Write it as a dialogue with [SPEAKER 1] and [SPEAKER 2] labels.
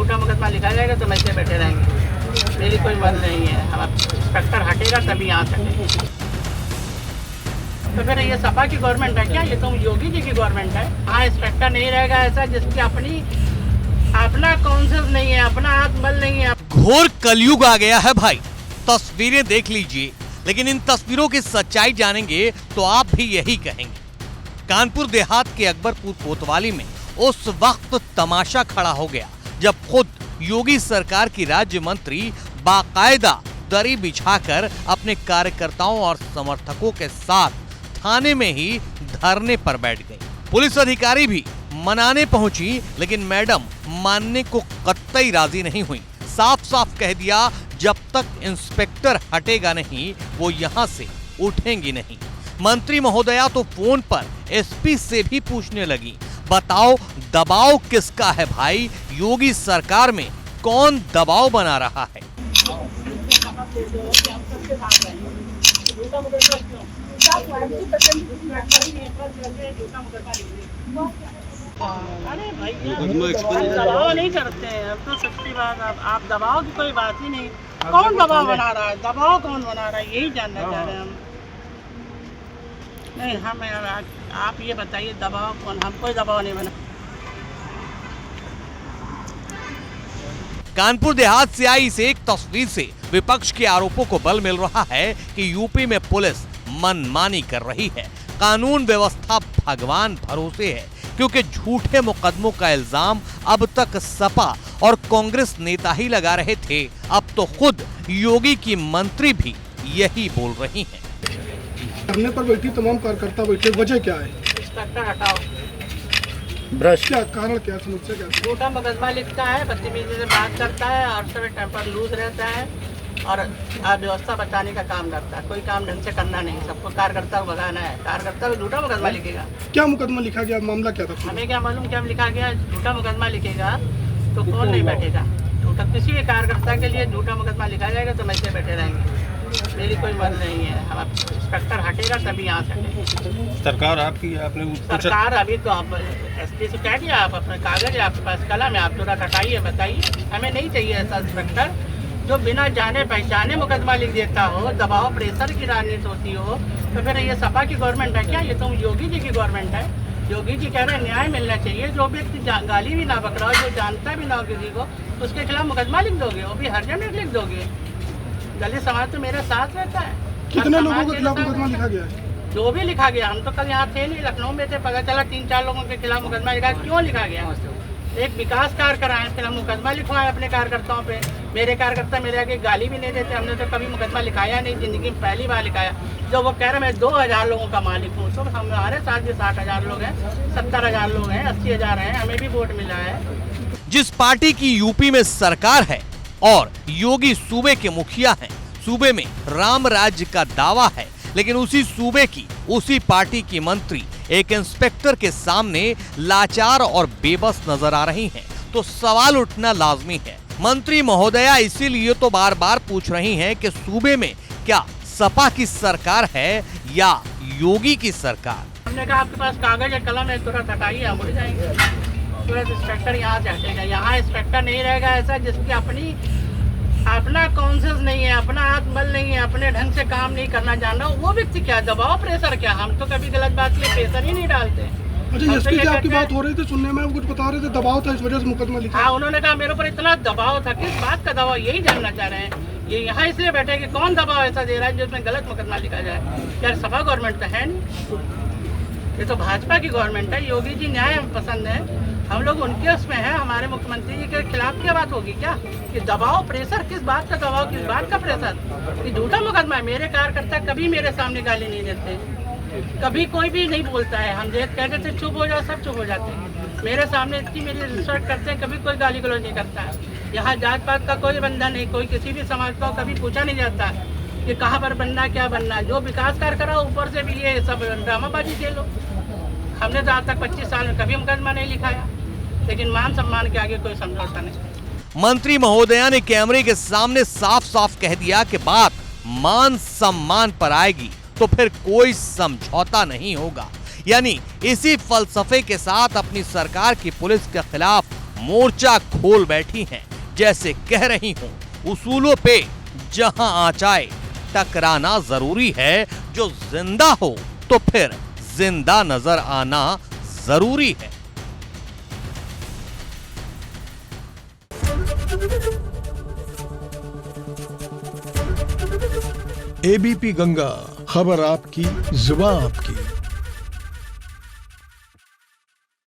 [SPEAKER 1] झूठा मुकदमा लिखा जाएगा तो वैसे बैठे रहेंगे। मेरी कोई मन नहीं है, हम इंस्पेक्टर हटेगा तभी यहाँ हटेंगे। तो फिर ये सपा की गवर्नमेंट है क्या? ये तो योगी जी की गवर्नमेंट है। हाँ, इंस्पेक्टर नहीं रहेगा ऐसा जिसकी अपना कॉन्शियस नहीं है, अपना आत्मबल नहीं है।
[SPEAKER 2] घोर कलयुग आ गया है भाई। तस्वीरें देख लीजिए, लेकिन इन तस्वीरों की सच्चाई जानेंगे तो आप भी यही कहेंगे। कानपुर देहात के अकबरपुर कोतवाली में उस वक्त तमाशा खड़ा हो गया जब खुद योगी सरकार की राज्य मंत्री बाकायदा दरी बिछाकर अपने कार्यकर्ताओं और समर्थकों के साथ थाने में ही धरने पर बैठ गए। पुलिस अधिकारी भी मनाने पहुंची, लेकिन मैडम मानने को कतई राजी नहीं हुई। साफ साफ कह दिया, जब तक इंस्पेक्टर हटेगा नहीं वो यहां से उठेंगी नहीं। मंत्री महोदया तो फोन पर एसपी से भी पूछने लगी, बताओ दबाव किसका है भाई? योगी सरकार में कौन दबाव बना रहा है?
[SPEAKER 1] अरे भैया दबाव नहीं करते हैं, अब तो सच्ची बात, आप दबाव की कोई बात ही नहीं। कौन दबाव बना रहा है? दबाव कौन बना रहा है, यही जानना चाह रहे हैं हम। नहीं, हम आप ये बताइए दबाव कौन? हम कोई दबाव नहीं बना।
[SPEAKER 2] कानपुर देहात से आई इस एक तस्वीर से विपक्ष के आरोपों को बल मिल रहा है कि यूपी में पुलिस मनमानी कर रही है, कानून व्यवस्था भगवान भरोसे है, क्योंकि झूठे मुकदमों का इल्जाम अब तक सपा और कांग्रेस नेता ही लगा रहे थे। अब तो खुद योगी की मंत्री भी यही बोल रही हैं।
[SPEAKER 3] धरने पर बैठी तमाम कार्यकर्ता बैठे, वजह क्या है?
[SPEAKER 1] इंस्पेक्टर हटाओ।
[SPEAKER 3] भ्रष्ट क्या कारण, क्या समस्या, क्या?
[SPEAKER 1] झूठा मुकदमा लिखता है, बदतमीजी से बात करता है और सभी टेम्पर लूज रहता है और व्यवस्था बचाने का काम करता है। कोई काम ढंग से करना नहीं, सबको कार्यकर्ता को भगाना है। कार्यकर्ता को झूठा मुकदमा लिखेगा।
[SPEAKER 3] क्या मुकदमा लिखा गया, मामला क्या था?
[SPEAKER 1] हमें क्या मालूम क्या लिखा गया? झूठा मुकदमा लिखेगा तो कौन नहीं बैठेगा? झूठा किसी भी कार्यकर्ता के लिए झूठा मुकदमा लिखा जाएगा तो वैसे बैठे रहेंगे। मेरी कोई मन नहीं है, हम इंस्पेक्टर हटेगा तभी यहाँ हटेंगे।
[SPEAKER 4] सरकार आपकी, आपने
[SPEAKER 1] सरकार अभी तो आप एसपी से कह दिया, आप अपने कागज आपके पास कलम है, आप तुरंत हटाइए, बताइए। हमें नहीं चाहिए ऐसा इंस्पेक्टर जो बिना जाने पहचाने मुकदमा लिख देता हो, दबाव प्रेशर की राजनीति होती हो। तो फिर ये सपा की गवर्नमेंट है क्या? ये तो योगी जी की गवर्नमेंट है। योगी जी कह रहे हैं न्याय मिलना चाहिए। जो व्यक्ति गाली भी ना बकरा हो, जो जानता भी ना हो किसी को, उसके खिलाफ मुकदमा लिख दोगे, वो भी हर जगह लिख दोगे। दलित समाज तो मेरे साथ रहता है।
[SPEAKER 3] कितने लोगों के खिलाफ मुकदमा लिखा गया है?
[SPEAKER 1] जो भी लिखा गया, हम तो कल यहाँ थे नहीं, लखनऊ में थे, पता चला 3-4 लोगों के खिलाफ मुकदमा लिखा। क्यों लिखा गया? एक विकास कार्य कराए, फिर हम मुकदमा लिखवाए अपने कार्यकर्ताओं पे। मेरे कार्यकर्ता मेरे आगे गाली भी नहीं देते। हमने तो कभी मुकदमा लिखाया नहीं, जिंदगी में पहली बार लिखाया। जो वो कह रहे मैं 2000 लोगों का मालिक हूँ, तो हमारे साथ भी 60,000 लोग हैं, 70,000 लोग हैं, 80,000 हैं, हमें भी वोट मिला है।
[SPEAKER 2] जिस पार्टी की यूपी में सरकार है और योगी सूबे के मुखिया हैं, सूबे में राम राज्य का दावा है, लेकिन उसी सूबे की उसी पार्टी की मंत्री एक इंस्पेक्टर के सामने लाचार और बेबस नजर आ रही हैं, तो सवाल उठना लाजमी है। मंत्री महोदया इसीलिए तो बार बार पूछ रही हैं कि सूबे में क्या सपा की सरकार है या योगी की सरकार?
[SPEAKER 1] हमने कहा आपके पास कागज है, कलम है, तुरंत हटाइए, हम उड़ जाएंगे। तुरंत इंस्पेक्टर यहाँ से हटेगा। यहाँ इंस्पेक्टर नहीं रहेगा ऐसा जिसकी अपना कॉन्शियस नहीं है, अपना आत्मबल नहीं है, अपने ढंग से काम नहीं करना जान रहा। वो व्यक्ति क्या दबाव प्रेशर क्या? हम तो कभी गलत बात के प्रेशर ही नहीं डालते।
[SPEAKER 3] अच्छा, एसपी से आपकी बात हो रही थी, सुनने में कुछ बता रहे थे दबाव था, इस वजह से मुकदमा लिखा।
[SPEAKER 1] हाँ, उन्होंने कहा मेरे ऊपर इतना दबाव था। किस बात का दबाव, यही जानना चाह रहे हैं। ये यहाँ इसलिए बैठे कि कौन दबाव ऐसा दे रहा है जिसमें गलत मुकदमा लिखा जाए? यार सपा गवर्नमेंट तो है नहीं, ये तो भाजपा की गवर्नमेंट है। योगी जी न्याय पसंद है, हम लोग उनके उसमें हैं। हमारे मुख्यमंत्री जी के खिलाफ क्या बात होगी क्या? कि दबाव प्रेशर, किस बात का दबाव, किस बात का प्रेशर? कि झूठा मुकदमा है। मेरे कार्यकर्ता कभी मेरे सामने गाली नहीं देते, कभी कोई भी नहीं बोलता है। हम कहते थे चुप हो जाओ, सब चुप हो जाते हैं। मेरे सामने इतनी मेरी रिस्पेक्ट करते हैं, कभी कोई गाली गलौज नहीं करता है। यहाँ जात पात का कोई बंधन नहीं, कोई किसी भी समाज का कभी पूछा नहीं जाता कि कहाँ पर बनना, क्या बनना। जो विकास कार्य करा ऊपर से भी ये सब ड्रामाबाजी खेलो। हमने तो आज तक 25 साल में कभी मुकदमा नहीं लिखाया, लेकिन मान सम्मान के आगे कोई समझौता नहीं।
[SPEAKER 2] मंत्री महोदया ने कैमरे के सामने साफ साफ कह दिया कि बात मान सम्मान पर आएगी तो फिर कोई समझौता नहीं होगा। यानी इसी फलसफे के साथ अपनी सरकार की पुलिस के खिलाफ मोर्चा खोल बैठी हैं, जैसे कह रही हूं, उसूलों पे जहां आचाए टकराना जरूरी है। जो जिंदा हो तो फिर जिंदा नजर आना जरूरी है।
[SPEAKER 4] एबीपी गंगा, खबर आपकी, जुबान आपकी।